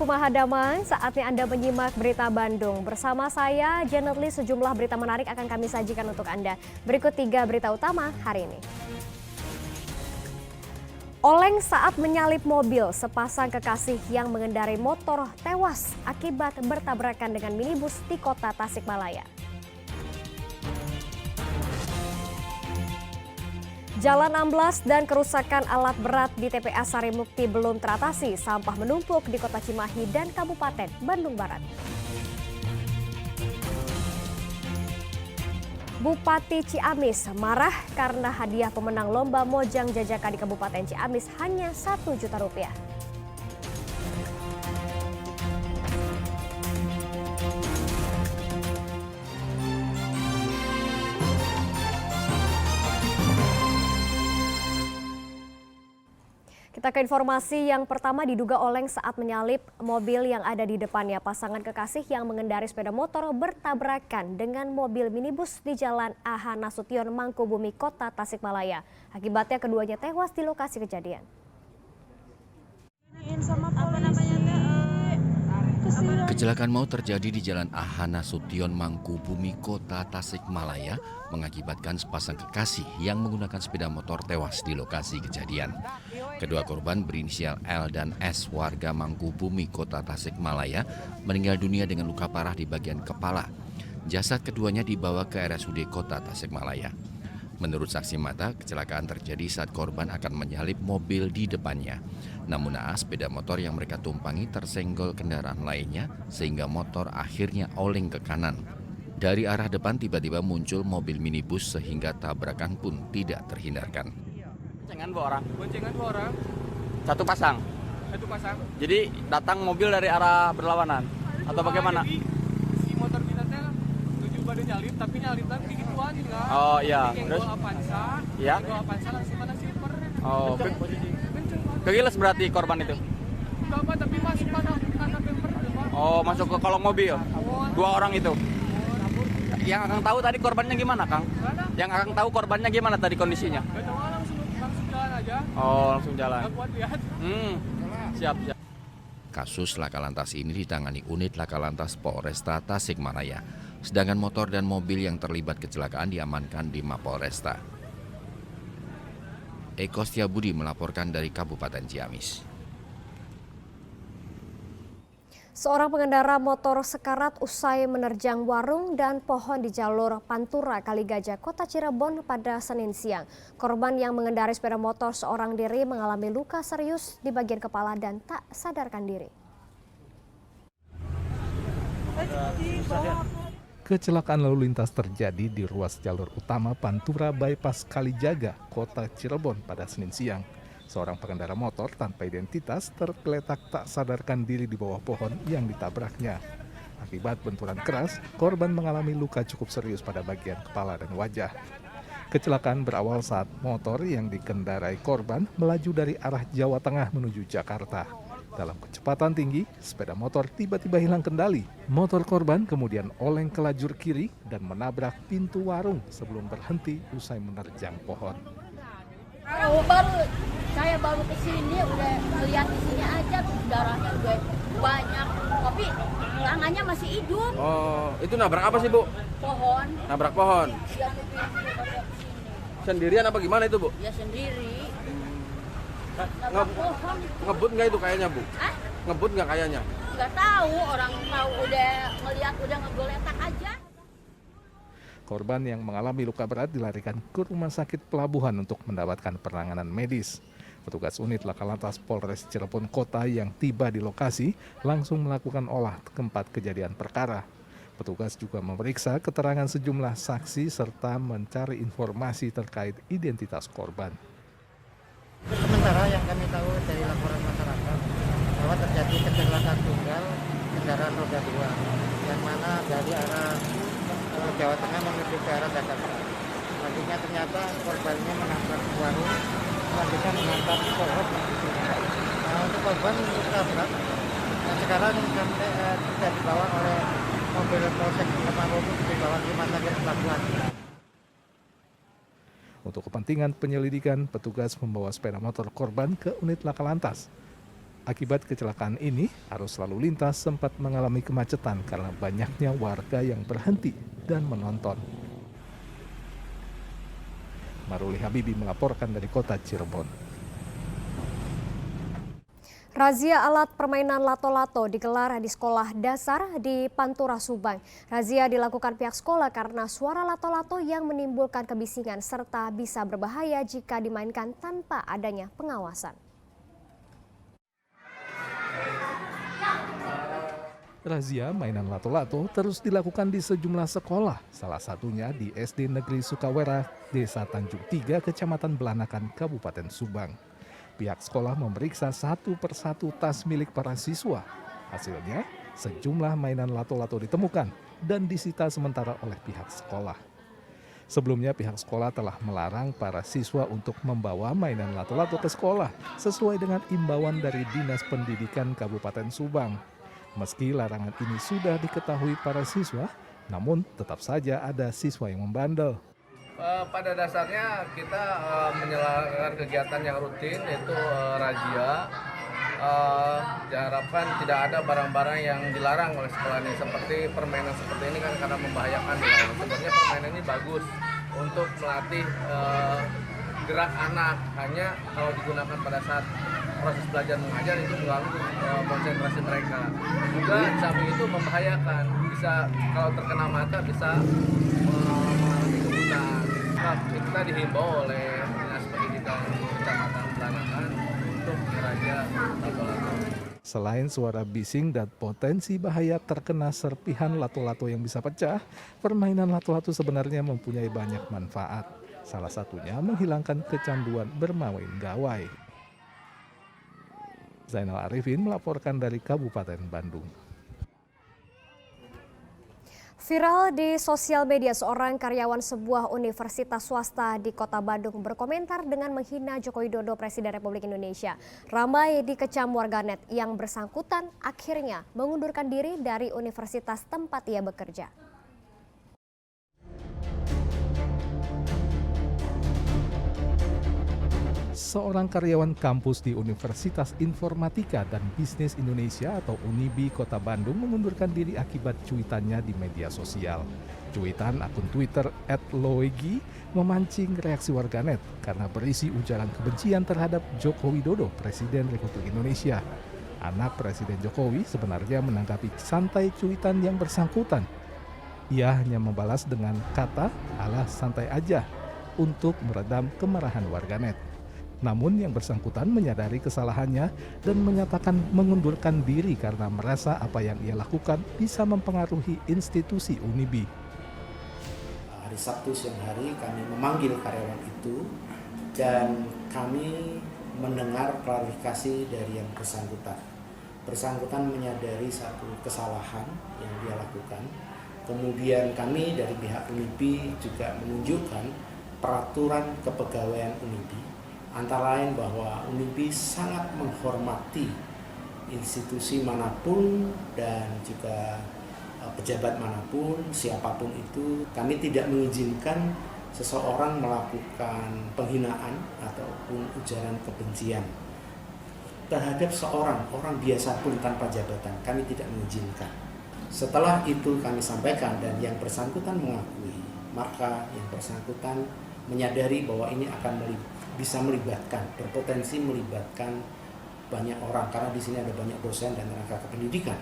Kumaha Damai, saatnya Anda menyimak berita Bandung. Bersama saya, Janet Lee, sejumlah berita menarik akan kami sajikan untuk Anda. Berikut 3 berita utama hari ini. Oleng saat menyalip mobil, sepasang kekasih yang mengendarai motor tewas akibat bertabrakan dengan minibus di kota Tasikmalaya. Jalan amblas dan kerusakan alat berat di TPA Sarimukti belum teratasi. Sampah menumpuk di kota Cimahi dan Kabupaten Bandung Barat. Bupati Ciamis marah karena hadiah pemenang lomba Mojang Jajaka di Kabupaten Ciamis hanya Rp1 juta. Kita ke informasi yang pertama. Diduga oleng saat menyalip mobil yang ada di depannya. Pasangan kekasih yang mengendarai sepeda motor bertabrakan dengan mobil minibus di Jalan AH Nasution, Mangkubumi, Kota Tasikmalaya. Akibatnya keduanya tewas di lokasi kejadian. Kecelakaan maut terjadi di Jalan AH Nasution, Mangkubumi, Kota Tasikmalaya mengakibatkan sepasang kekasih yang menggunakan sepeda motor tewas di lokasi kejadian. Kedua korban berinisial L dan S, warga Mangkubumi, Kota Tasikmalaya, meninggal dunia dengan luka parah di bagian kepala. Jasad keduanya dibawa ke RSUD Kota Tasikmalaya. Menurut saksi mata, kecelakaan terjadi saat korban akan menyalip mobil di depannya. Namun naas sepeda motor yang mereka tumpangi tersenggol kendaraan lainnya sehingga motor akhirnya oleng ke kanan. Dari arah depan tiba-tiba muncul mobil minibus sehingga tabrakan pun tidak terhindarkan. Boncengan dua orang. Satu pasang. Jadi datang mobil dari arah berlawanan atau bagaimana? Jadi si motor kita teh tuju pada nyalip tapi nyalip lagi gituan enggak. Oh iya. Terus Avanza. Iya. Avanza langsung kena silver. Oh. Kegiles berarti korban itu. Enggak apa tapi masuk karena bumper. Oh, masuk ke kolong mobil. Dua orang itu. Yang Akang tahu tadi korbannya gimana, Kang? Yang Akang tahu korbannya gimana tadi kondisinya? Enggak tahu, langsung jalan aja. Oh, langsung jalan. Enggak kuat lihat. Siap. Kasus laka lantas ini ditangani unit laka lantas Polresta Tasikmalaya. Sedangkan motor dan mobil yang terlibat kecelakaan diamankan di Mapolresta. Eko Setiabudi melaporkan dari Kabupaten Ciamis. Seorang pengendara motor sekarat usai menerjang warung dan pohon di jalur Pantura Kaligajah, Kota Cirebon pada Senin siang. Korban yang mengendarai sepeda motor seorang diri mengalami luka serius di bagian kepala dan tak sadarkan diri. Kecelakaan lalu lintas terjadi di ruas jalur utama Pantura Bypass Kalijaga, Kota Cirebon pada Senin siang. Seorang pengendara motor tanpa identitas tergeletak tak sadarkan diri di bawah pohon yang ditabraknya. Akibat benturan keras, korban mengalami luka cukup serius pada bagian kepala dan wajah. Kecelakaan berawal saat motor yang dikendarai korban melaju dari arah Jawa Tengah menuju Jakarta. Dalam kecepatan tinggi, sepeda motor tiba-tiba hilang kendali. Motor korban kemudian oleng ke lajur kiri dan menabrak pintu warung sebelum berhenti usai menerjang pohon. Saya baru ke sini udah melihat di sini aja darahnya udah banyak, tapi tangannya masih hidup. Oh, itu nabrak apa sih, Bu? Pohon. Nabrak pohon. Ya, Sendirian apa gimana itu, Bu? ya sendiri. Nge Pohon. ngebut nggak itu kayaknya, Bu? Hah? Ngebut nggak kayaknya? Nggak tahu, orang tahu udah ngelihat udah ngegeletak aja. Korban yang mengalami luka berat dilarikan ke rumah sakit pelabuhan untuk mendapatkan penanganan medis. Petugas unit laka lantas Polres Cirebon Kota yang tiba di lokasi langsung melakukan olah tempat kejadian perkara. Petugas juga memeriksa keterangan sejumlah saksi serta mencari informasi terkait identitas korban. Sementara yang kami tahu dari laporan masyarakat bahwa terjadi kecelakaan tunggal kendaraan roda 2 yang mana dari arah Jawa Tengah menuju ke arah Jakarta. Selanjutnya ternyata korbannya menabrak warung, selanjutnya menabrak pohon. Nah, untuk korban tertabrak, nah, sekarang sudah dibawa oleh mobil Polsek Kelapa Lumut dibawa ke rumah sakit pelabuhan. Untuk kepentingan penyelidikan, petugas membawa sepeda motor korban ke unit laka lantas. Akibat kecelakaan ini, arus lalu lintas sempat mengalami kemacetan karena banyaknya warga yang berhenti dan menonton. Maruli Habibi melaporkan dari kota Cirebon. Razia alat permainan lato-lato digelar di sekolah dasar di Pantura, Subang. Razia dilakukan pihak sekolah karena suara lato-lato yang menimbulkan kebisingan serta bisa berbahaya jika dimainkan tanpa adanya pengawasan. Razia mainan lato-lato terus dilakukan di sejumlah sekolah, salah satunya di SD Negeri Sukawera, Desa Tanjung 3, Kecamatan Belanakan, Kabupaten Subang. Pihak sekolah memeriksa satu persatu tas milik para siswa. Hasilnya, sejumlah mainan lato-lato ditemukan dan disita sementara oleh pihak sekolah. Sebelumnya pihak sekolah telah melarang para siswa untuk membawa mainan lato-lato ke sekolah sesuai dengan imbauan dari Dinas Pendidikan Kabupaten Subang. Meski larangan ini sudah diketahui para siswa, namun tetap saja ada siswa yang membandel. Pada dasarnya kita menyelenggarakan kegiatan yang rutin, yaitu razia. Diharapkan tidak ada barang-barang yang dilarang oleh sekolah ini, seperti permainan seperti ini kan karena membahayakan. Sebenarnya permainan ini bagus untuk melatih gerak anak, hanya kalau digunakan pada saat proses belajar mengajar itu mengganggu konsentrasi mereka. Juga di samping itu membahayakan, bisa kalau terkena mata bisa mengalami kebutaan. Nah, kita dihimbau oleh Dinas Pendidikan Kecamatan Belanakan untuk razia lato-lato. Selain suara bising dan potensi bahaya terkena serpihan lato-lato yang bisa pecah, permainan lato-lato sebenarnya mempunyai banyak manfaat. Salah satunya menghilangkan kecanduan bermain gawai. Zainal Arifin melaporkan dari Kabupaten Bandung. Viral di sosial media, seorang karyawan sebuah universitas swasta di Kota Bandung berkomentar dengan menghina Joko Widodo, Presiden Republik Indonesia. Ramai dikecam warganet, yang bersangkutan akhirnya mengundurkan diri dari universitas tempat ia bekerja. Seorang karyawan kampus di Universitas Informatika dan Bisnis Indonesia atau UNIBI Kota Bandung mengundurkan diri akibat cuitannya di media sosial. Cuitan akun Twitter @loegi memancing reaksi warganet karena berisi ujaran kebencian terhadap Joko Widodo, Presiden Republik Indonesia. Anak Presiden Jokowi sebenarnya menanggapi santai cuitan yang bersangkutan. Ia hanya membalas dengan kata "alah santai aja" untuk meredam kemarahan warganet. Namun yang bersangkutan menyadari kesalahannya dan menyatakan mengundurkan diri karena merasa apa yang ia lakukan bisa mempengaruhi institusi UNIBI. Hari Sabtu siang hari kami memanggil karyawan itu dan kami mendengar klarifikasi dari yang bersangkutan. Bersangkutan menyadari satu kesalahan yang dia lakukan. Kemudian kami dari pihak UNIBI juga menunjukkan peraturan kepegawaian UNIBI. Antara lain bahwa UNIBI sangat menghormati institusi manapun dan juga pejabat manapun, siapapun itu. Kami tidak mengizinkan seseorang melakukan penghinaan ataupun ujaran kebencian terhadap orang biasa pun tanpa jabatan. Kami tidak mengizinkan. Setelah itu kami sampaikan dan yang bersangkutan mengakui, maka yang bersangkutan menyadari bahwa ini akan bisa melibatkan, berpotensi melibatkan banyak orang karena di sini ada banyak dosen dan tenaga kependidikan,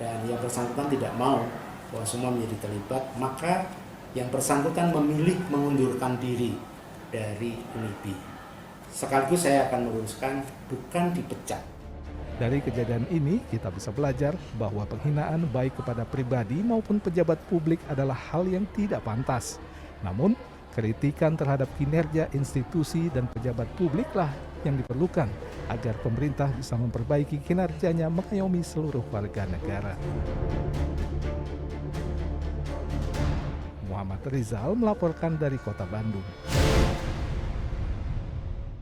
dan yang bersangkutan tidak mau bahwa semua menjadi terlibat, maka yang bersangkutan memilih mengundurkan diri dari UNIBI. Sekaligus saya akan meluruskan, bukan dipecat. Dari kejadian ini kita bisa belajar bahwa penghinaan baik kepada pribadi maupun pejabat publik adalah hal yang tidak pantas. Namun kritikan terhadap kinerja institusi dan pejabat publiklah yang diperlukan agar pemerintah bisa memperbaiki kinerjanya mengayomi seluruh warga negara. Muhammad Rizal melaporkan dari Kota Bandung.